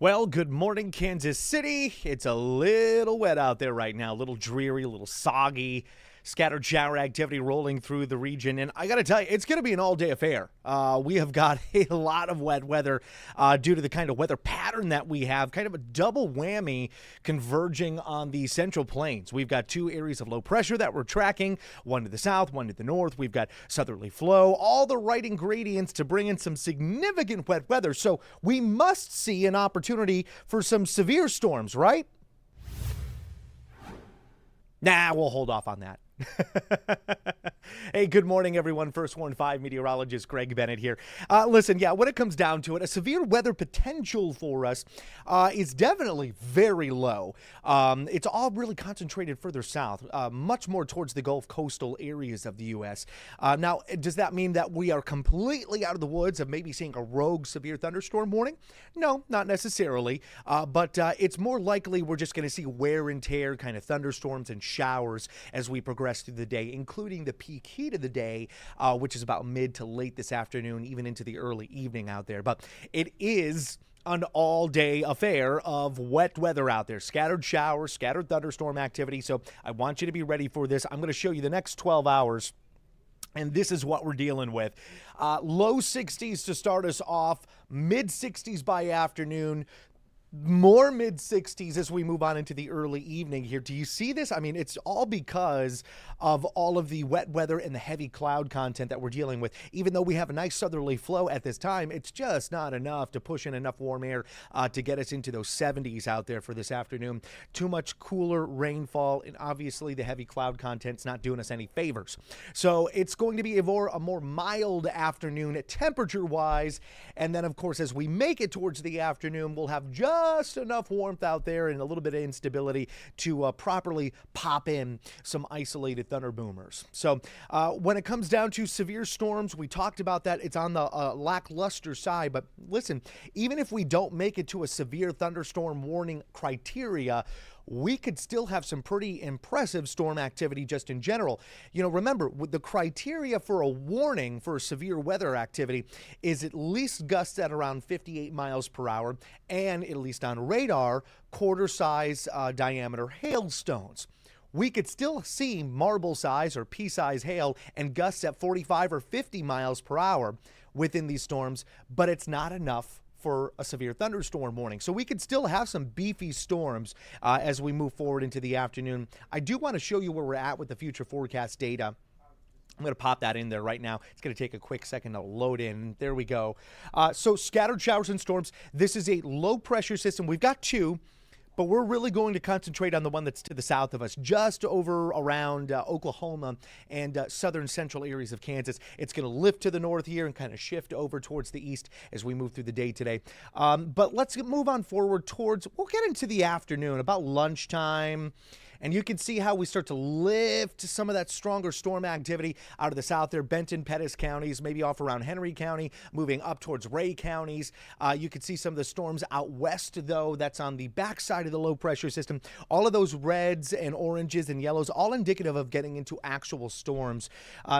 Well, good morning, Kansas City. It's a little wet out there right now, a little dreary, a little soggy. Scattered shower activity rolling through the region. And I got to tell you, it's going to be an all-day affair. We have got a lot of wet weather due to the kind of weather pattern that we have, kind of a double whammy converging on the central plains. We've got two areas of low pressure that we're tracking, one to the south, one to the north. We've got southerly flow, all the right ingredients to bring in some significant wet weather. So we must see an opportunity for some severe storms, right? Nah, we'll hold off on that. Hey, good morning, everyone. First Warn 5 Meteorologist Greg Bennett here. Listen, when it comes down to it, a severe weather potential for us is definitely very low. It's all really concentrated further south, much more towards the Gulf coastal areas of the U.S. Now, does that mean that we are completely out of the woods of maybe seeing a rogue severe thunderstorm warning? No, not necessarily. But it's more likely we're just going to see wear and tear kind of thunderstorms and showers as we progress through the day, including the peak heat of the day, which is about mid to late this afternoon, even into the early evening out there. But it is an all-day affair of wet weather out there, scattered showers, scattered thunderstorm activity. So I want you to be ready for this. I'm going to show you the next 12 hours. And this is what we're dealing with. Low 60s to start us off, mid 60s by afternoon, more mid 60s as we move on into the early evening here. Do you see this? I mean, it's all because of all of the wet weather and the heavy cloud content that we're dealing with. Even though we have a nice southerly flow at this time, it's just not enough to push in enough warm air to get us into those 70s out there for this afternoon. Too much cooler rainfall, and obviously the heavy cloud content's not doing us any favors. So it's going to be a more mild afternoon temperature-wise. And then, of course, as we make it towards the afternoon, we'll have just enough warmth out there and a little bit of instability to properly pop in some isolated thunder boomers. So when it comes down to severe storms, we talked about that. It's on the lackluster side. But listen, even if we don't make it to a severe thunderstorm warning criteria, we could still have some pretty impressive storm activity just in general. You know, remember, with the criteria for a warning for severe weather activity is at least gusts at around 58 miles per hour and, at least on radar, quarter-size diameter hailstones. We could still see marble size or pea-size hail and gusts at 45 or 50 miles per hour within these storms, but it's not enough for a severe thunderstorm warning. So we could still have some beefy storms as we move forward into the afternoon. I do want to show you where we're at with the future forecast data. I'm going to pop that in there right now. It's going to take a quick second to load in. There we go. So scattered showers and storms. This is a low pressure system. We've got two, but we're really going to concentrate on the one that's to the south of us, just over around Oklahoma and southern central areas of Kansas. It's going to lift to the north here and kind of shift over towards the east as we move through the day today. But let's move on forward we'll get into the afternoon, about lunchtime. And you can see how we start to lift some of that stronger storm activity out of the south there. Benton, Pettis counties, maybe off around Henry County, moving up towards Ray counties. You can see some of the storms out west, though. That's on the backside of the low pressure system. All of those reds and oranges and yellows, all indicative of getting into actual storms.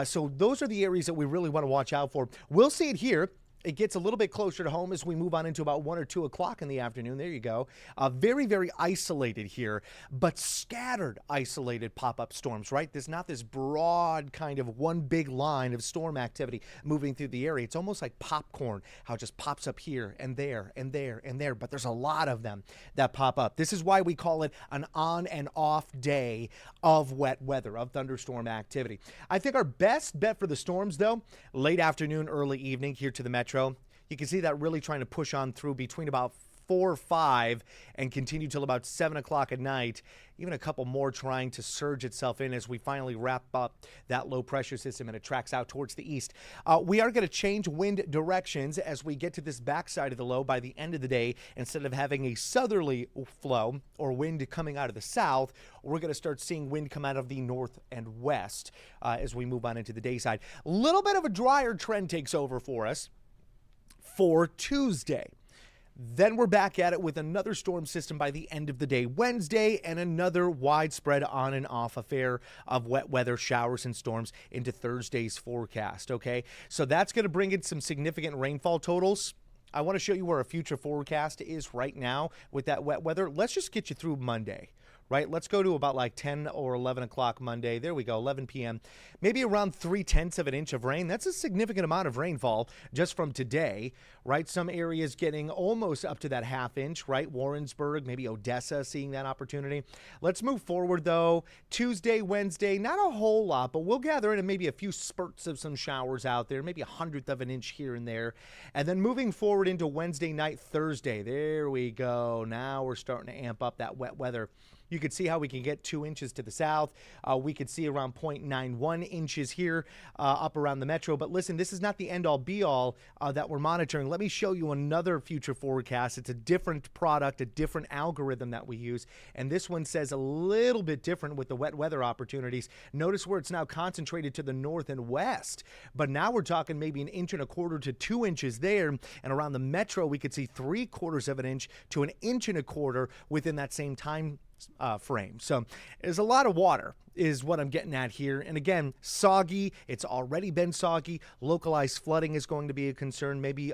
So those are the areas that we really want to watch out for. We'll see it here. It gets a little bit closer to home as we move on into about 1 or 2 o'clock in the afternoon. There you go. Very, very isolated here, but scattered isolated pop-up storms, right? There's not this broad kind of one big line of storm activity moving through the area. It's almost like popcorn, how it just pops up here and there and there and there, but there's a lot of them that pop up. This is why we call it an on and off day of wet weather, of thunderstorm activity. I think our best bet for the storms, though, late afternoon, early evening here to the metro. You can see that really trying to push on through between about 4 or 5 and continue till about 7 o'clock at night. Even a couple more trying to surge itself in as we finally wrap up that low pressure system and it tracks out towards the east. We are going to change wind directions as we get to this backside of the low by the end of the day. Instead of having a southerly flow or wind coming out of the south, we're going to start seeing wind come out of the north and west as we move on into the day side. A little bit of a drier trend takes over for us for Tuesday. Then we're back at it with another storm system by the end of the day Wednesday and another widespread on and off affair of wet weather showers and storms into Thursday's forecast, okay? So that's going to bring in some significant rainfall totals. I want to show you where our future forecast is right now with that wet weather. Let's just get you through Monday. Right, let's go to about like 10 or 11 o'clock Monday. There we go, 11 p.m. Maybe around 3/10 of an inch of rain. That's a significant amount of rainfall just from today, right? Some areas getting almost up to that half inch, right? Warrensburg, maybe Odessa seeing that opportunity. Let's move forward though. Tuesday, Wednesday, not a whole lot, but we'll gather in maybe a few spurts of some showers out there, maybe 1/100 of an inch here and there. And then moving forward into Wednesday night, Thursday. There we go. Now we're starting to amp up that wet weather. You could see how we can get 2 inches to the south. We could see around 0.91 inches here up around the metro. But listen, this is not the end-all be-all that we're monitoring. Let me show you another future forecast. It's a different product, a different algorithm that we use. And this one says a little bit different with the wet weather opportunities. Notice where it's now concentrated to the north and west. But now we're talking maybe 1.25 to 2 inches there. And around the metro, we could see 3/4 of an inch to 1.25 inches within that same time frame. So there's a lot of water is what I'm getting at here. And again, soggy. It's already been soggy. Localized flooding is going to be a concern. Maybe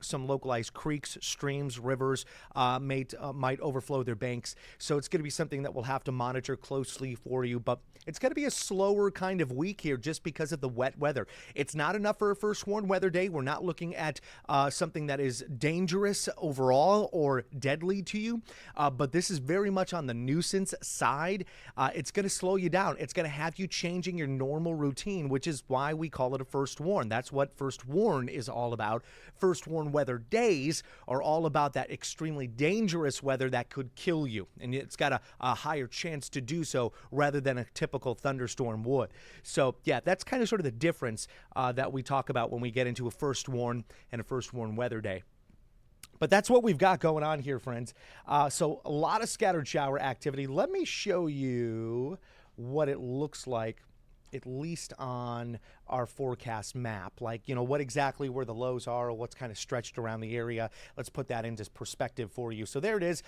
some localized creeks, streams, rivers might overflow their banks. So it's going to be something that we'll have to monitor closely for you. But it's going to be a slower kind of week here just because of the wet weather. It's not enough for a first warned weather day. We're not looking at something that is dangerous overall or deadly to you. But this is very much on the nuisance side. It's going to slow you down. It's going to have you changing your normal routine, which is why we call it a first warn. That's what first warn is all about. First warn weather days are all about that extremely dangerous weather that could kill you. And it's got a higher chance to do so rather than a typical thunderstorm would. So yeah, that's kind of sort of the difference that we talk about when we get into a first warn and a first warn weather day. But that's what we've got going on here, friends. So a lot of scattered shower activity. Let me show you what it looks like, at least on our forecast map, like, you know, what exactly where the lows are or what's kind of stretched around the area. Let's put that into perspective for you. So there it is,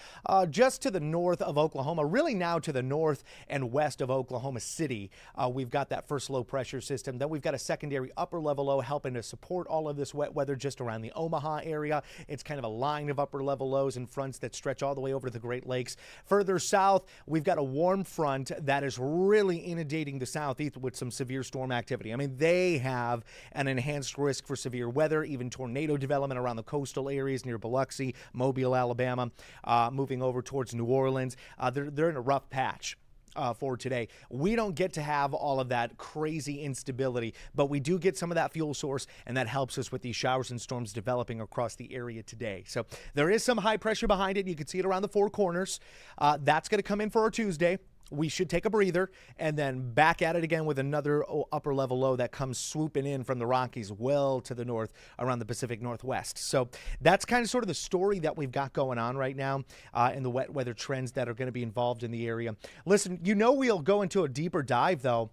just to the north of Oklahoma, really now to the north and west of Oklahoma City. We've got that first low pressure system. Then we've got a secondary upper level low helping to support all of this wet weather just around the Omaha area. It's kind of a line of upper level lows and fronts that stretch all the way over to the Great Lakes. Further south, we've got a warm front that is really inundating the southeast with some severe storm activity. I mean, they have an enhanced risk for severe weather, even tornado development around the coastal areas near Biloxi, Mobile, Alabama, moving over towards New Orleans. They're in a rough patch for today. We don't get to have all of that crazy instability, but we do get some of that fuel source, and that helps us with these showers and storms developing across the area today. So there is some high pressure behind it. You can see it around the four corners. That's going to come in for our Tuesday. We should take a breather and then back at it again with another upper level low that comes swooping in from the Rockies well to the north around the Pacific Northwest. So that's kind of sort of the story that we've got going on right now in the wet weather trends that are going to be involved in the area. Listen, you know, we'll go into a deeper dive though.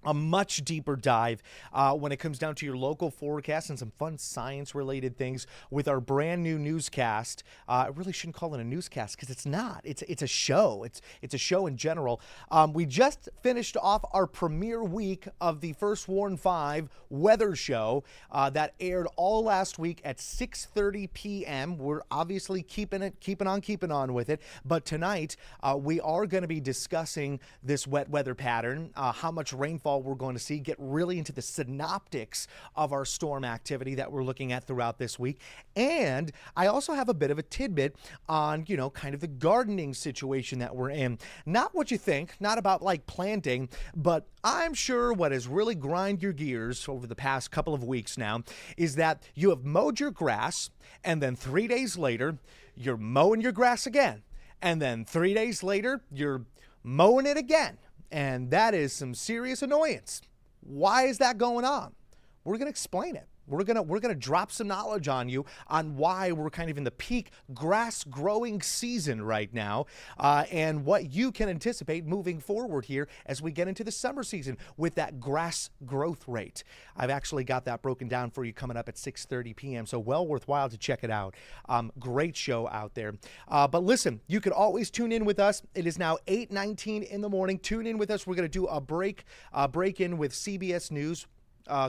A much deeper dive when it comes down to your local forecast and some fun science-related things with our brand new newscast. I really shouldn't call it a newscast because it's not. It's a show. It's a show in general. We just finished off our premiere week of the First Warn 5 weather show that aired all last week at 6:30 p.m. We're obviously keeping on with it. But tonight we are going to be discussing this wet weather pattern, how much rainfall we're going to see, get really into the synoptics of our storm activity that we're looking at throughout this week. And I also have a bit of a tidbit on, you know, kind of the gardening situation that we're in. Not what you think, not about like planting, but I'm sure what has really grind your gears over the past couple of weeks now is that you have mowed your grass and then 3 days later, you're mowing your grass again. And then 3 days later, you're mowing it again. And that is some serious annoyance. Why is that going on? We're going to explain it. We're gonna drop some knowledge on you on why we're kind of in the peak grass growing season right now, and what you can anticipate moving forward here as we get into the summer season with that grass growth rate. I've actually got that broken down for you coming up at 6:30 p.m. So well worthwhile to check it out. Great show out there. But listen, you can always tune in with us. It is now 8:19 in the morning. Tune in with us. We're gonna do a break in with CBS News.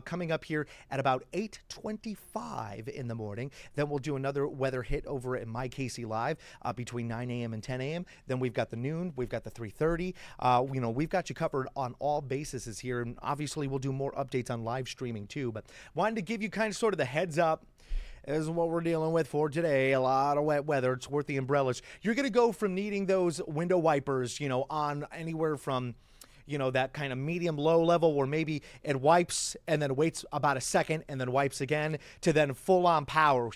coming up here at about 8:25 in the morning. Then we'll do another weather hit over at My KC Live between 9 a.m. and 10 a.m. Then we've got the noon, we've got the 3:30. We've got you covered on all bases here, and obviously we'll do more updates on live streaming too. But wanted to give you kind of sort of the heads up. This is what we're dealing with for today. A lot of wet weather. It's worth the umbrellas. You're going to go from needing those window wipers, on anywhere from, that kind of medium low level where maybe it wipes and then waits about a second and then wipes again, to then full on power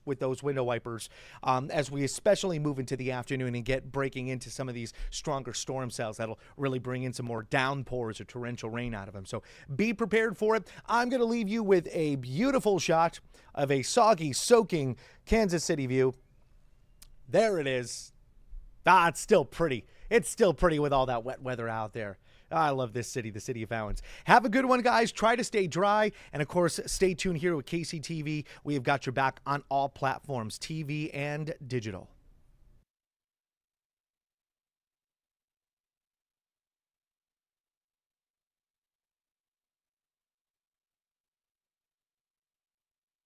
with those window wipers as we especially move into the afternoon and get breaking into some of these stronger storm cells that'll really bring in some more downpours or torrential rain out of them. So be prepared for it. I'm going to leave you with a beautiful shot of a soggy, soaking Kansas City view. There it is. It's still pretty. It's still pretty with all that wet weather out there. I love this city, the city of fountains. Have a good one, guys. Try to stay dry. And, of course, stay tuned here with KCTV. We have got your back on all platforms, TV and digital.